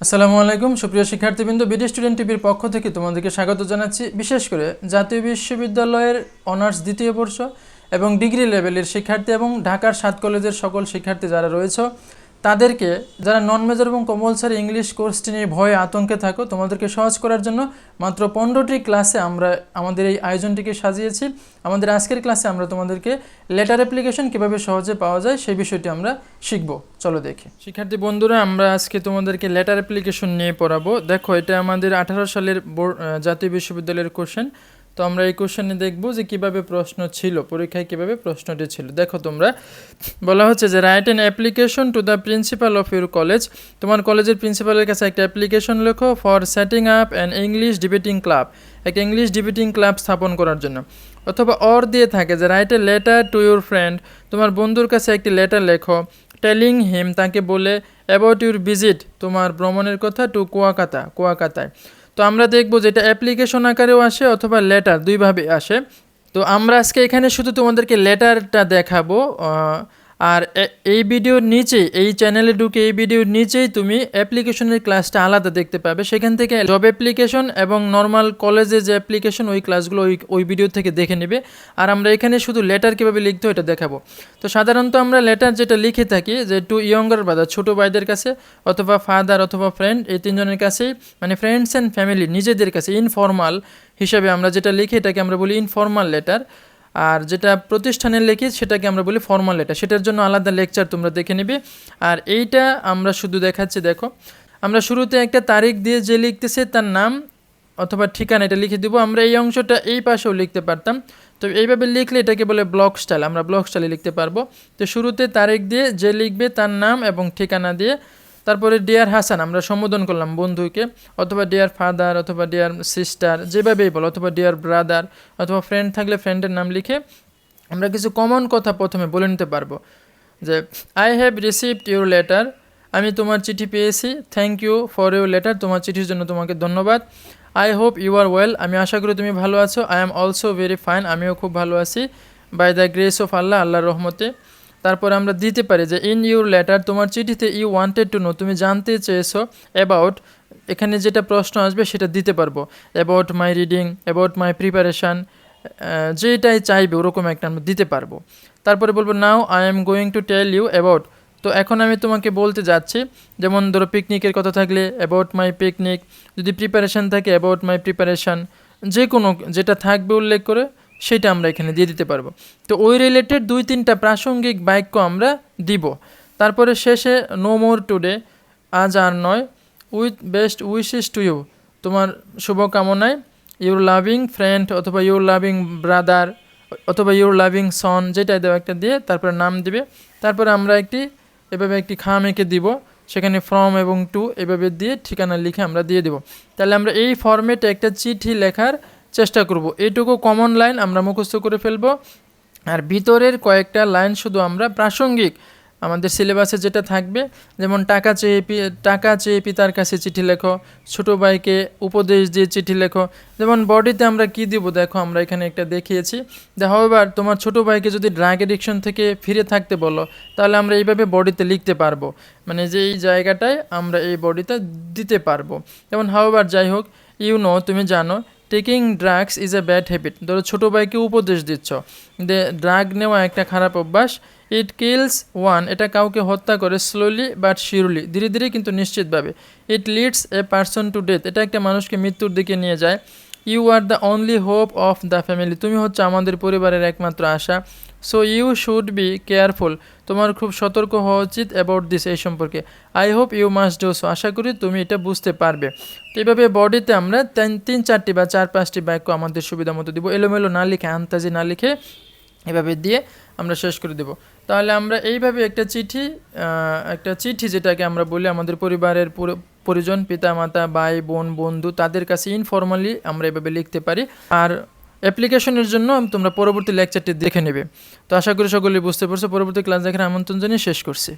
আসসালামু আলাইকুম সুপ্রিয় শিক্ষার্থীবৃন্দ, বিডি স্টুডেন্ট টিভির পক্ষ থেকে তোমাদেরকে স্বাগত জানাচ্ছি। বিশেষ করে জাতীয় বিশ্ববিদ্যালয়ের অনার্স দ্বিতীয় বর্ষ এবং ডিগ্রি লেভেলের শিক্ষার্থী এবং ঢাকার 7 কলেজের সকল শিক্ষার্থী যারা রয়েছে তাদেরকে, যারা নন মেজর এবং কম্পালসরি ইংলিশ কোর্সটি নিয়ে ভয়ে আতঙ্কে থাকো, তোমাদেরকে সহজ করার জন্য মাত্র 15টি ক্লাসে আমরা আমাদের এই আয়োজনটিকে সাজিয়েছি। আমাদের আজকের ক্লাসে আমরা তোমাদেরকে লেটার অ্যাপ্লিকেশন কীভাবে সহজে পাওয়া যায় সেই বিষয়টি আমরা শিখব। চলো দেখি। শিক্ষার্থী বন্ধুরা, আমরা আজকে তোমাদেরকে লেটার অ্যাপ্লিকেশন নিয়ে পড়াবো। দেখো, এটা আমাদের 18 সালের জাতীয় বিশ্ববিদ্যালয়ের কোশ্চেন। তো আমরা এই কোশ্চেনে দেখব যে কিভাবে প্রশ্ন ছিল, পরীক্ষায় কিভাবে প্রশ্নটি ছিল। দেখো, তোমরা বলা হচ্ছে যে write an application to the principal of your college. তোমার কলেজের প্রিন্সিপালের কাছে একটা অ্যাপ্লিকেশন লেখো for setting up an English debating club, একটা ইংলিশ ডিবেটিং ক্লাব স্থাপন করার জন্য। অথবা অর দিয়ে থাকে যে write a letter to your friend, তোমার বন্ধুর কাছে একটি লেটার লেখো টেলিং হিম, তাকে বলে অ্যাবাউট ইউর ভিজিট, তোমার ভ্রমণের কথা টু কুয়াকাতায়। তো আমরা দেখব যেটা অ্যাপ্লিকেশন আকারেও আসে অথবা লেটার, দুইভাবে আসে। তো আমরা আজকে এখানে শুধু তোমাদেরকে লেটারটা দেখাবো। আর এই ভিডিওর নিচেই, এই চ্যানেলে ঢুকে এই ভিডিওর নিচেই তুমি অ্যাপ্লিকেশনের ক্লাসটা আলাদা দেখতে পাবে। সেখান থেকে জব অ্যাপ্লিকেশন এবং নর্মাল কলেজে যে অ্যাপ্লিকেশন, ওই ক্লাসগুলো ওই ভিডিও থেকে দেখে নেবে। আর আমরা এখানে শুধু লেটার কীভাবে লিখতে হয় এটা দেখাবো। তো সাধারণত আমরা লেটার যেটা লিখে থাকি যে টু ইয়ঙ্গার ব্রাদার, ছোটো ভাইদের কাছে, অথবা ফাদার অথবা ফ্রেন্ড, এই তিনজনের কাছেই, মানে ফ্রেন্ডস অ্যান্ড ফ্যামিলি, নিজেদের কাছে ইনফর্মাল হিসাবে আমরা যেটা লিখি এটাকে আমরা বলি ইনফর্মাল লেটার। আর যেটা প্রতিষ্ঠানের লিখি সেটাকে আমরা বলি ফর্মাল লেটার। সেটার জন্য আলাদা লেকচার তোমরা দেখে নেবে। আর এইটা আমরা শুধু দেখাচ্ছি। দেখো, আমরা শুরুতে একটা তারিখ দিয়ে যে লিখতেছে তার নাম অথবা ঠিকানা এটা লিখে দিব। আমরা এই অংশটা এই পাশেও লিখতে পারতাম, তো এইভাবে লিখলে এটাকে বলে ব্লক স্টাইল, আমরা ব্লক স্টাইলে লিখতে পারবো। তো শুরুতে তারিখ দিয়ে যে লিখবে তার নাম এবং ঠিকানা দিয়ে, তারপরে ডিয়ার হাসান আমরা সম্বোধন করলাম বন্ধুকে, অথবা ডিয়ার ফাদার অথবা ডিয়ার সিস্টার, যেভাবেই বলো, অথবা ডিয়ার ব্রাদার, অথবা ফ্রেন্ড থাকলে ফ্রেন্ডের নাম লিখে আমরা কিছু কমন কথা প্রথমে বলে নিতে পারবো। যে I have received your letter, আমি তোমার চিঠি পেয়েছি। Thank you for your letter, তোমার চিঠির জন্য তোমাকে ধন্যবাদ। I hope you are well, আমি আশা করি তুমি ভালো আছো। I am also very fine, আমিও খুব ভালো আছি। By the grace of Allah, আল্লাহর রহমতে। তারপরে আমরা দিতে পারি যে ইন ইউর লেটার, তোমার চিঠিতে ইউ ওয়ান্টেড টু নো, তুমি জানতে চেয়েছো অ্যাবাউট, এখানে যেটা প্রশ্ন আসবে সেটা দিতে পারবো। About my reading, about my preparation, যেটাই চাইবে ওরকম একটা আমরা দিতে পারবো। তারপরে বলবো now I am going to tell you about, তো এখন আমি তোমাকে বলতে যাচ্ছি। যেমন ধরো পিকনিকের কথা থাকলে অ্যাবাউট মাই পিকনিক, যদি প্রিপারেশান থাকে অ্যাবাউট মাই প্রিপারেশান, যে কোনো যেটা থাকবে উল্লেখ করে সেটা আমরা এখানে দিয়ে দিতে পারবো। তো ওই রিলেটেড 2-3টা প্রাসঙ্গিক বাক্য আমরা দিব। তারপরে শেষে নো মোর টুডে, আজ আর নয়। With best wishes to you, তোমার শুভকামনায়। ইউর লাভিং ফ্রেন্ড অথবা ইউর লাভিং ব্রাদার অথবা ইউর লাভিং সন, যেটাই দেওয়া একটা দিয়ে তারপরে নাম দিবে। তারপরে আমরা এভাবে একটি খাম এঁকে দিব, সেখানে ফ্রম এবং টু এভাবে দিয়ে ঠিকানা লিখে আমরা দিয়ে দেব। তাহলে আমরা এই ফরম্যাটে একটা চিঠি লেখার চেষ্টা করব। এইটুকু কমন লাইন আমরা মুখস্থ করে ফেলব। আর ভিতরের কয়েকটা লাইন শুধু আমরা প্রাসঙ্গিক আমাদের সিলেবাসে যেটা থাকবে, যেমন টাকা চেয়ে পিতার কাছে চিঠি লেখো, ছোটো ভাইকে উপদেশ দিয়ে চিঠি লেখো। যেমন বডিতে আমরা কি দিব, দেখো আমরা এখানে একটা দেখিয়েছি। হাউএভার, তোমার ছোটো ভাইকে যদি ড্রাগ এডিকশন থেকে ফিরে থাকতে বলো, তাহলে আমরা এইভাবে বডিতে লিখতে পারবো, মানে যে এই জায়গাটায় আমরা এই বডিতে দিতে পারবো। যেমন হাউএভার, যাই হোক, ইউ নো, তুমি জানো, taking drugs is a bad habit, ধরো ছোটো ভাইকে উপদেশ দিচ্ছ ড্রাগ নেওয়া একটা খারাপ অভ্যাস। ইট কিলস ওয়ান, এটা কাউকে হত্যা করে, স্লোলি বাট শিওরলি, ধীরে ধীরে কিন্তু নিশ্চিতভাবে। It leads a person to death, এটা একটা মানুষকে মৃত্যুর দিকে নিয়ে যায়। You are the only hope of the family, তুমি হচ্ছে আমাদের পরিবারের একমাত্র আশা। So you should be careful, তোমার খুব সতর্ক হওয়া উচিত অ্যাবাউট দিস, এই সম্পর্কে। I hope you must do so, আশা করি তুমি এটা বুঝতে পারবে। তো এইভাবে বডিতে আমরা 3-4টি বা 4-5টি বাক্য আমাদের সুবিধা মতো দিব, এলোমেলো না লিখে, আন্তাজি না লিখে, এভাবে দিয়ে আমরা শেষ করে দেব। তাহলে আমরা এইভাবে একটা চিঠি যেটাকে আমরা বলি আমাদের পরিবারের পরিজন, পিতা মাতা, ভাই বোন, বন্ধু, তাদের কাছে ইনফর্মালি আমরা এভাবে লিখতে পারি। আর অ্যাপ্লিকেশনের জন্য তোমরা পরবর্তী লেকচারটি দেখে নেবে। তো আশা করি সকলেই বুঝতে পারছো। পরবর্তী ক্লাস দেখার আমন্ত্রণ জানিয়ে শেষ করছি।